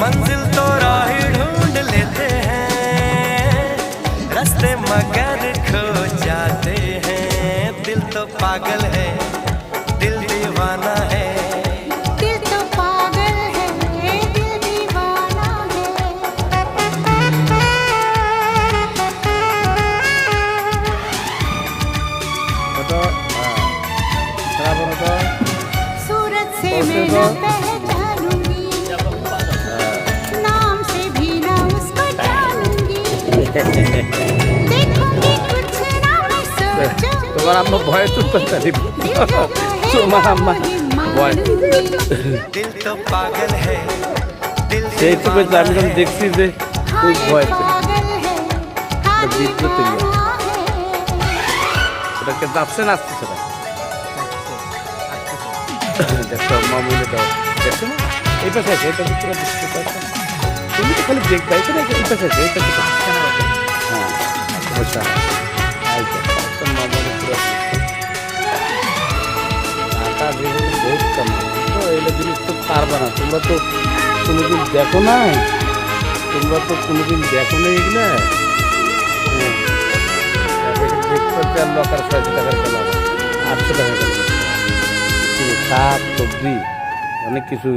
मंजिल तो राही ढूंढ लेते हैं, रास्ते मगर खो जाते हैं। दिल तो पागल है, दिल दीवाना है। दिल तो पागल है, दिल दीवाना है। सूरत से मैं न पहचानूंगी, नाम से भी न उसको जानूंगी। देखूंगी कुछ ना मैं सोचूंगी, তোমার আম্মা ভয়ে চুপ করতে दिल जो कहे তোমার আম্মা वही ভয় मानूंगी। दिल तो पागल है, दिल সেই চুপে दीवाना আমি যখন है। দেখছি যে हाँ খুব ये ভয় पागल है, हाँ বিদ্যুৎ এরিয়া। दीवाना है। ওটাকে যাচ্ছে না আসতেছে না দেখো মামুলে দাও দেখো না এই পাশে আছে এটা পুরো বুঝতে পারছো তুমি তো খালি দেখবে এটা না এই পাশে আছে এটা তো হ্যাঁ আচ্ছা আইটা তো মামুলে পুরো আটা যেগুলো বহুত কম তো এগুলো জিনিস তো পারবে না তোমরা তো কোনোদিন দেখো না এগুলো দেখতে লকার 600 টাকার খেলা 800 টাকা শাক সবজি অনেক কিছু